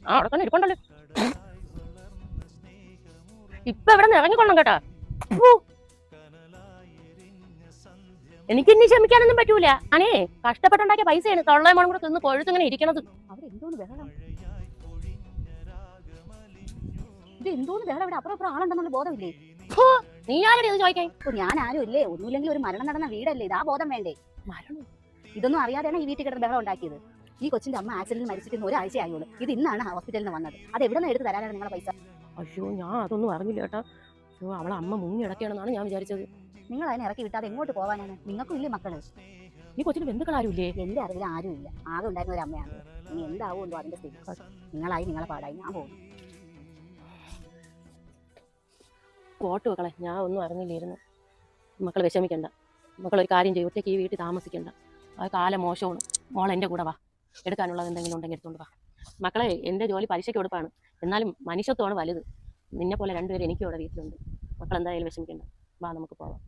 ആ അവിടെ തന്നെ ഇരിപ്പുണ്ടല്ലോ. ഇപ്പൊ ഇവിടെ നിന്ന് ഇറങ്ങിക്കൊള്ളും കേട്ടാ. എനിക്ക് ഇനി ക്ഷമിക്കാനൊന്നും പറ്റൂല. ഞാനേ കഷ്ടപ്പെട്ടുണ്ടാക്കിയ പൈസയാണ് തൊള്ളയും കൂടെ തിന്ന് കൊഴുത്തിങ്ങനെ ഇരിക്കണത്. അവരെന്തോന്ന് ബഹളം, ഇത് എന്തോന്ന് ബഹളം. ഇവിടെ അപ്പുറം ആളുണ്ടെന്നുള്ള ബോധമില്ലേ? നീ ആരുടെ ഇത് ചോദിക്കാൻ? ഞാൻ ആരും ഇല്ലേ, ഒന്നുമില്ലെങ്കിൽ ഒരു മരണം നടന്ന വീടല്ലേ, ഇതാ ബോധം വേണ്ടേ? മരണം ഇതൊന്നും അറിയാതെയാണ് ഈ വീട്ടിൽ കിടന്ന് ബഹളം ഉണ്ടാക്കിയത്. ഈ കൊച്ചിന്റെ അമ്മ ആക്സിഡന്റിൽ മരിച്ചിട്ട് ഒരാഴ്ച ആയുള്ളൂ. ഇത് ഇന്നാണ് ഹോസ്പിറ്റലിൽ നിന്ന് വന്നത്. അത് എവിടെ നിന്ന് എടുത്ത് തരാനാണ് നിങ്ങളെ പൈസ? അയ്യോ ഞാൻ അതൊന്നും അറിഞ്ഞില്ല കേട്ടാ. അയ്യോ അവളെ അമ്മ മുങ്ങി ഇടയ്ക്കാണെന്നാണ് ഞാൻ വിചാരിച്ചത്. നിങ്ങൾ അതിനെ ഇറക്കി വിട്ടാതെ എങ്ങോട്ട് പോകാനാണ്? നിങ്ങൾക്കും ഇല്ലേ മക്കള്? ഈ കൊച്ചിന് ബന്ധുക്കളാരും ഇല്ലേ? എന്റെ അറിവിൽ ആരും ഇല്ല. ആകെ ഉണ്ടായിരുന്ന ഒരു അമ്മയാണ്. ഇനി എന്താവോ എന്തോ അതിന്റെ സ്ഥിതി. നിങ്ങളായി നിങ്ങളെ പാടായി, ഞാൻ പോകും. വോട്ട് വെക്കളെ, ഞാൻ ഒന്നും അറിഞ്ഞില്ലായിരുന്നു. മക്കൾ വിഷമിക്കണ്ട. മക്കൾ ഒരു കാര്യം ചെയ്യും, ഒറ്റയ്ക്ക് ഈ വീട്ടിൽ താമസിക്കണ്ട. ആ കാലം മോശമാണ്. മോൾ എൻ്റെ കൂടെ വാ, എടുക്കാനുള്ളത് എന്തെങ്കിലും ഉണ്ടെങ്കിൽ എടുത്തുകൊണ്ട് വാ. മക്കളെ എൻ്റെ ജോലി പലിശയ്ക്ക് കൊടുപ്പാണ്, എന്നാലും മനുഷ്യത്വമാണ് വലുത്. നിന്നെ പോലെ രണ്ടുപേരും എനിക്കും ഇവിടെ വീട്ടിലുണ്ട്. മക്കൾ എന്തായാലും വിഷമിക്കണ്ട. വാ നമുക്ക് പോവാം.